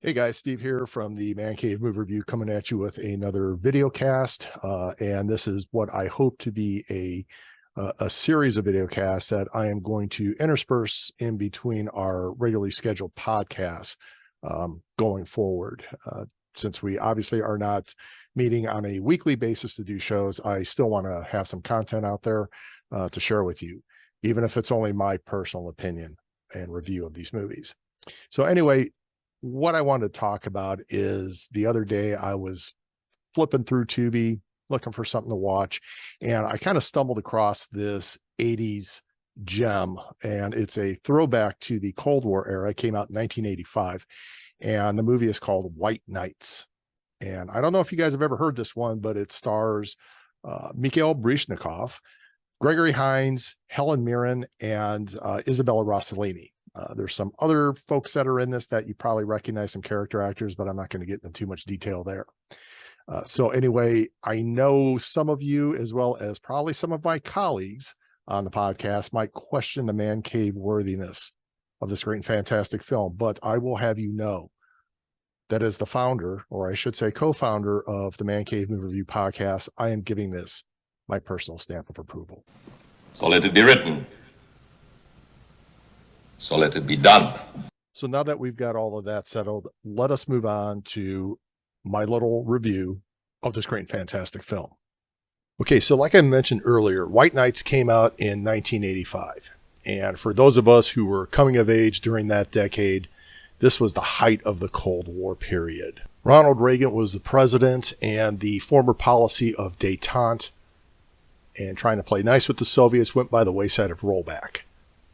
Hey guys, Steve here from the Man Cave Movie Review coming at you with another video cast. And this is what I hope to be a series of video casts that I am going to intersperse in between our regularly scheduled podcasts going forward. Since we obviously are not meeting on a weekly basis to do shows, I still want to have some content out there to share with you, even if it's only my personal opinion and review of these movies. So anyway, what I wanted to talk about is the other day I was flipping through Tubi looking for something to watch, and I kind of stumbled across this 80s gem, and it's a throwback to the Cold War era. It came out in 1985, and the movie is called White Nights. And I don't know if you guys have ever heard this one, but it stars Mikhail Baryshnikov, Gregory Hines, Helen Mirren, and Isabella Rossellini. There's some other folks that are in this that you probably recognize, some character actors, but I'm not going to get into too much detail there. So anyway, I know some of you, as well as probably some of my colleagues on the podcast, might question the Man Cave worthiness of this great and fantastic film, but I will have you know that as the founder, or I should say co-founder of the Man Cave Movie Review podcast, I am giving this my personal stamp of approval. So let it be written. So let it be done. So now that we've got all of that settled, let us move on to my little review of this great and fantastic film. Okay, so like I mentioned earlier, White Nights came out in 1985. And for those of us who were coming of age during that decade, this was the height of the Cold War period. Ronald Reagan was the president, and the former policy of détente and trying to play nice with the Soviets went by the wayside of rollback.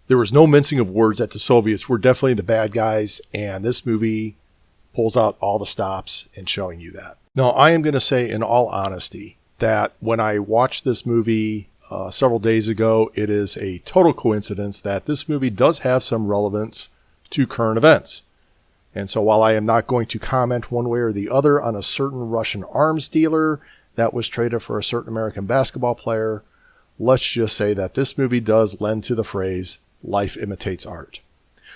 There was no mincing of words that the Soviets were definitely the bad guys, and this movie pulls out all the stops in showing you that. Now, I am going to say in all honesty that when I watched this movie several days ago, it is a total coincidence that this movie does have some relevance to current events. And so while I am not going to comment one way or the other on a certain Russian arms dealer that was traded for a certain American basketball player, let's just say that this movie does lend to the phrase, life imitates art.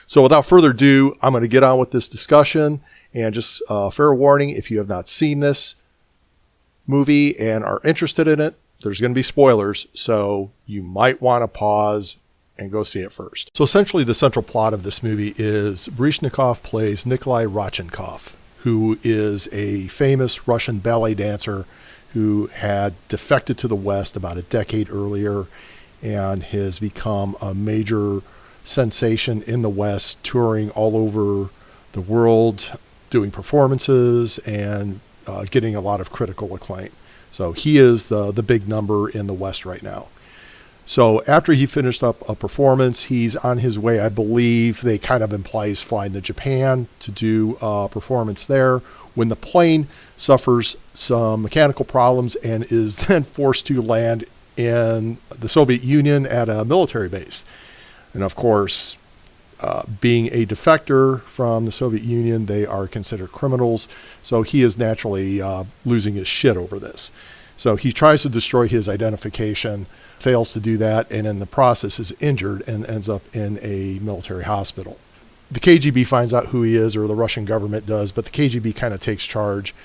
So without further ado, I'm going to get on with this discussion, and just fair warning, if you have not seen this movie and are interested in it, there's going to be spoilers, so you might want to pause and go see it first. So essentially the central plot of this movie is Baryshnikov plays Nikolai Rodchenkov, who is a famous Russian ballet dancer who had defected to the West about a decade earlier and has become a major sensation in the West, touring all over the world, doing performances and getting a lot of critical acclaim. So he is the big number in the West right now. So after he finished up a performance, he's on his way, I believe they kind of imply he's flying to Japan to do a performance there, when the plane suffers some mechanical problems and is then forced to land in the Soviet Union at a military base. And of course, being a defector from the Soviet Union, they are considered criminals. So he is naturally losing his shit over this. So he tries to destroy his identification, fails to do that, and in the process is injured and ends up in a military hospital. The KGB finds out who he is, or the Russian government does, but the KGB kind of takes charge,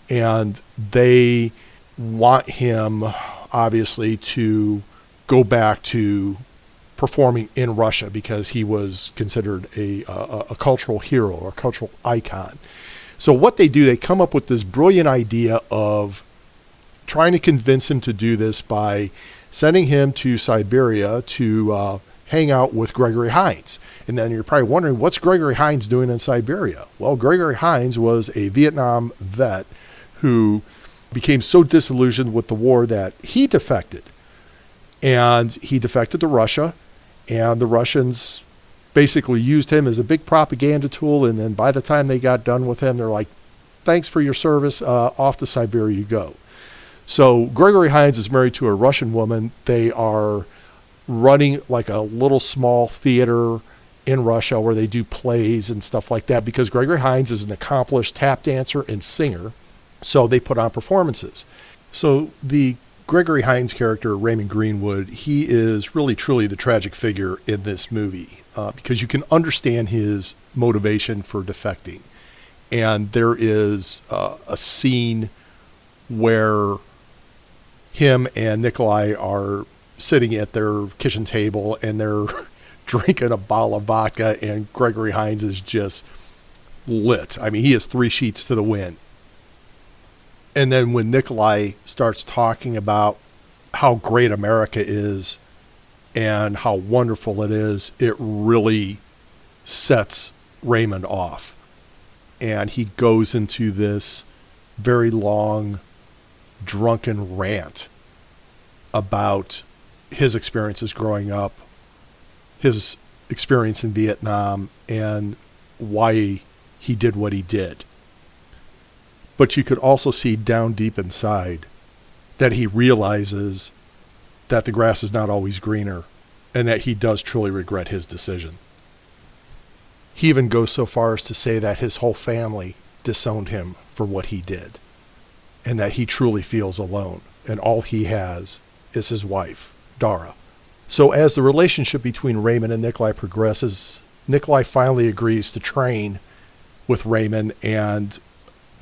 and they want him, obviously, to go back to performing in Russia because he was considered a cultural hero or a cultural icon. So what they do, they come up with this brilliant idea of trying to convince him to do this by sending him to Siberia to hang out with Gregory Hines. And then you're probably wondering, what's Gregory Hines doing in Siberia? Well, Gregory Hines was a Vietnam vet who became so disillusioned with the war that he defected. And he defected to Russia, and the Russians basically used him as a big propaganda tool. And then by the time they got done with him, they're like, thanks for your service, off to Siberia you go. So Gregory Hines is married to a Russian woman. They are running like a little small theater in Russia where they do plays and stuff like that, because Gregory Hines is an accomplished tap dancer and singer. So they put on performances. So the Gregory Hines character, Raymond Greenwood, he is really truly the tragic figure in this movie because you can understand his motivation for defecting. And there is a scene where him and Nikolai are sitting at their kitchen table and they're drinking a bottle of vodka, and Gregory Hines is just lit. I mean, he is 3 sheets to the wind. And then when Nikolai starts talking about how great America is and how wonderful it is, it really sets Raymond off. And he goes into this very long, drunken rant about his experiences growing up, his experience in Vietnam, and why he did what he did. But you could also see down deep inside that he realizes that the grass is not always greener and that he does truly regret his decision. He even goes so far as to say that his whole family disowned him for what he did, and that he truly feels alone, and all he has is his wife, Dara. So as the relationship between Raymond and Nikolai progresses, Nikolai finally agrees to train with Raymond, and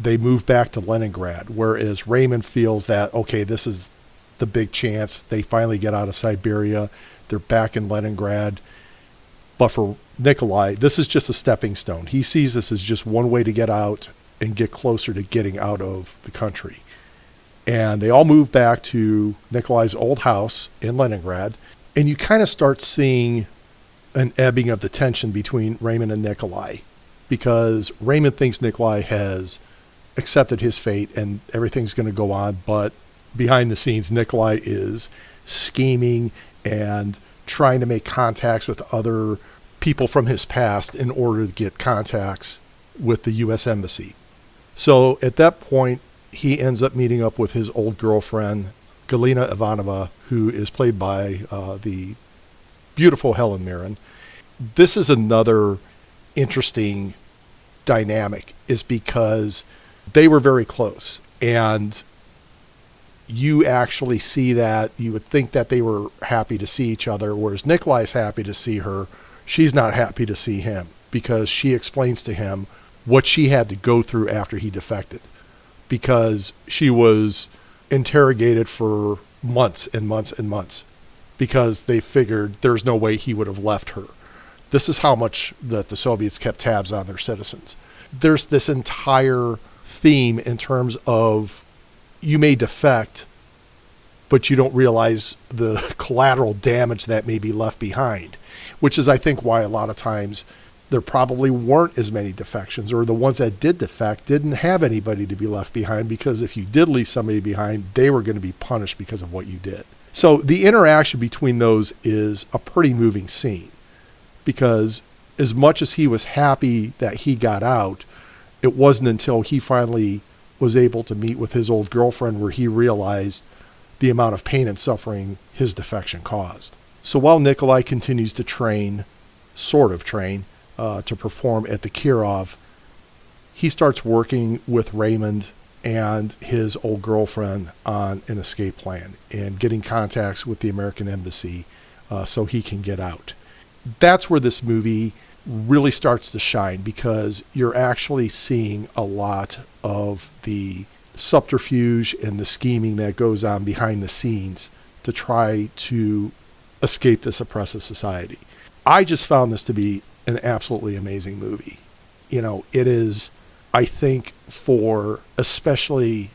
they move back to Leningrad, whereas Raymond feels that, okay, this is the big chance. They finally get out of Siberia. They're back in Leningrad. But for Nikolai, this is just a stepping stone. He sees this as just one way to get out and get closer to getting out of the country. And they all move back to Nikolai's old house in Leningrad. And you kind of start seeing an ebbing of the tension between Raymond and Nikolai, because Raymond thinks Nikolai has accepted his fate and everything's going to go on. But behind the scenes, Nikolai is scheming and trying to make contacts with other people from his past in order to get contacts with the U.S. Embassy. So at that point, he ends up meeting up with his old girlfriend, Galina Ivanova, who is played by the beautiful Helen Mirren. This is another interesting dynamic, is because they were very close, and you actually see that. You would think that they were happy to see each other, whereas Nikolai's happy to see her. She's not happy to see him, because she explains to him what she had to go through after he defected, because she was interrogated for months and months and months because they figured there's no way he would have left her. This is how much that the Soviets kept tabs on their citizens. There's this entire theme in terms of, you may defect, but you don't realize the collateral damage that may be left behind, which is, I think, why a lot of times there probably weren't as many defections, or the ones that did defect didn't have anybody to be left behind, because if you did leave somebody behind, they were going to be punished because of what you did. So the interaction between those is a pretty moving scene, because as much as he was happy that he got out, it wasn't until he finally was able to meet with his old girlfriend where he realized the amount of pain and suffering his defection caused. So while Nikolai continues to train, sort of train, to perform at the Kirov, he starts working with Raymond and his old girlfriend on an escape plan and getting contacts with the American Embassy so he can get out. That's where this movie really starts to shine, because you're actually seeing a lot of the subterfuge and the scheming that goes on behind the scenes to try to escape this oppressive society. I just found this to be an absolutely amazing movie. You know, it is, I think, for especially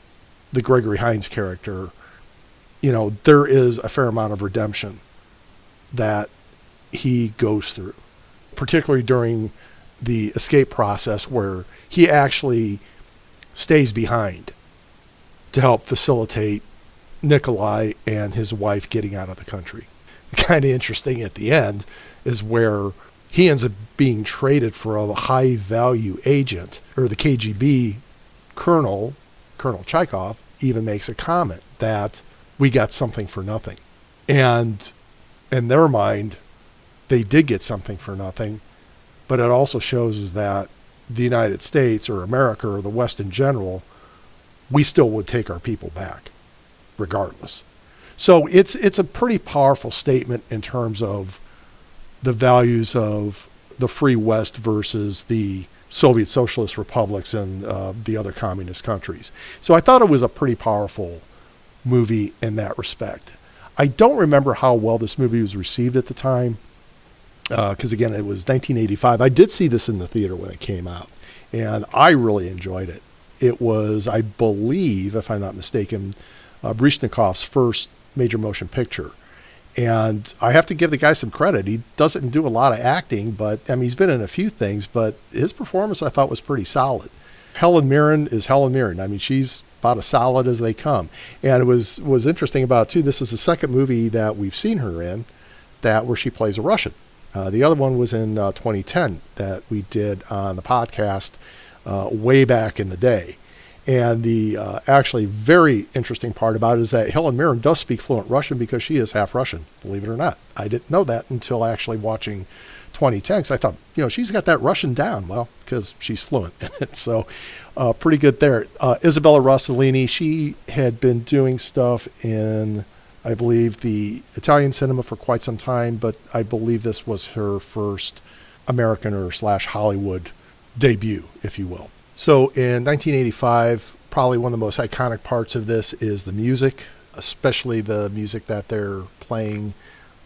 the Gregory Hines character, you know, there is a fair amount of redemption that he goes through, particularly during the escape process, where he actually stays behind to help facilitate Nikolai and his wife getting out of the country. Kind of interesting at the end is where he ends up being traded for a high value agent, or the KGB Colonel Chekhov even makes a comment that we got something for nothing. And in their mind, they did get something for nothing, but it also shows is that the United States, or America, or the West in general, we still would take our people back regardless. So it's a pretty powerful statement in terms of the values of the free West versus the Soviet socialist republics and the other communist countries. So I thought it was a pretty powerful movie in that respect. I don't remember how well this movie was received at the time, because again, it was 1985. I did see this in the theater when it came out, and I really enjoyed it. It was, I believe, if I'm not mistaken, Baryshnikov's first major motion picture. And I have to give the guy some credit. He doesn't do a lot of acting, but I mean, he's been in a few things, but his performance I thought was pretty solid. Helen Mirren is Helen Mirren. I mean, she's about as solid as they come. And it was interesting about, too, this is the second movie that we've seen her in where she plays a Russian. The other one was in 2010 that we did on the podcast way back in the day. And the actually very interesting part about it is that Helen Mirren does speak fluent Russian because she is half Russian, believe it or not. I didn't know that until actually watching 2010, because I thought, she's got that Russian down. Well, because she's fluent in it. So pretty good there. Isabella Rossellini, she had been doing stuff in, I believe, the Italian cinema for quite some time, but I believe this was her first American or / Hollywood debut, if you will. So in 1985, probably one of the most iconic parts of this is the music, especially the music that they're playing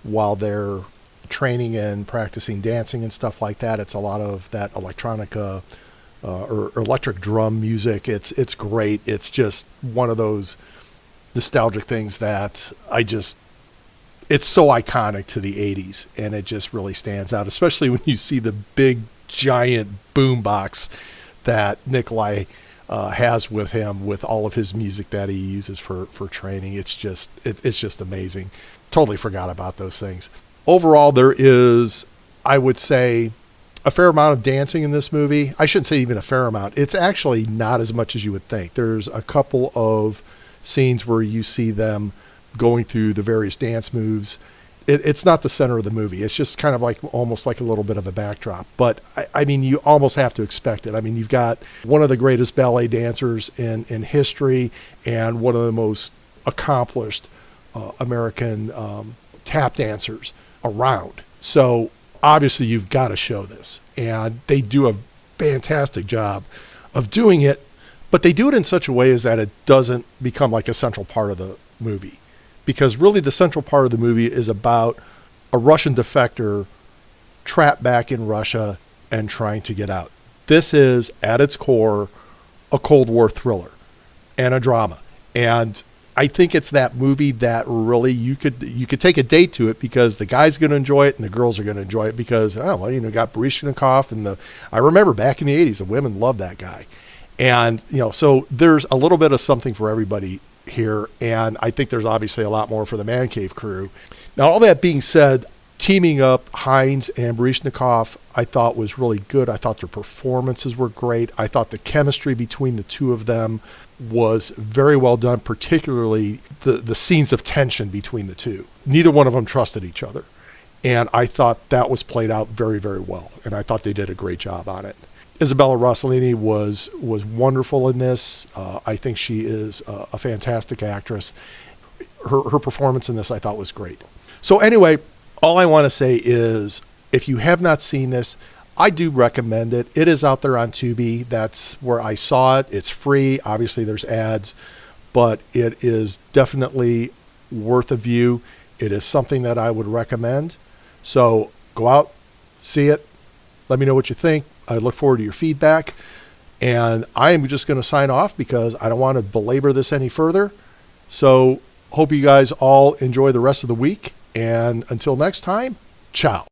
while they're training and practicing dancing and stuff like that. It's a lot of that electronica or electric drum music. It's great. It's just one of those nostalgic things that it's so iconic to the 80s, and it just really stands out, especially when you see the big giant boombox that Nikolai has with him, with all of his music that he uses for training. It's just amazing. Totally forgot about those things. Overall, there is, I would say, a fair amount of dancing in this movie. I shouldn't say even a fair amount. It's actually not as much as you would think. There's a couple of scenes where you see them going through the various dance moves. It's not the center of the movie. It's just kind of like almost like a little bit of a backdrop. But I mean, you almost have to expect it. I mean, you've got one of the greatest ballet dancers in history and one of the most accomplished American tap dancers around. So obviously you've got to show this. And they do a fantastic job of doing it, but they do it in such a way as that it doesn't become like a central part of the movie. Because really the central part of the movie is about a Russian defector trapped back in Russia and trying to get out. This is, at its core, a Cold War thriller and a drama. And I think it's that movie that really you could take a date to it, because the guy's going to enjoy it and the girls are going to enjoy it, because, got Baryshnikov, and I remember back in the 80s, the women loved that guy. And, so there's a little bit of something for everybody here, and I think there's obviously a lot more for the Man Cave crew. Now, all that being said, teaming up Hines and Baryshnikov I thought was really good. I thought their performances were great. I thought the chemistry between the two of them was very well done, particularly the scenes of tension between the two. Neither one of them trusted each other, and I thought that was played out very, very well, and I thought they did a great job on it. Isabella Rossellini was wonderful in this. I think she is a fantastic actress. Her performance in this I thought was great. So anyway, all I want to say is, if you have not seen this, I do recommend it. It is out there on Tubi. That's where I saw it. It's free. Obviously there's ads, but it is definitely worth a view. It is something that I would recommend. So go out, see it. Let me know what you think. I look forward to your feedback, and I am just going to sign off because I don't want to belabor this any further. So hope you guys all enjoy the rest of the week, and until next time, ciao.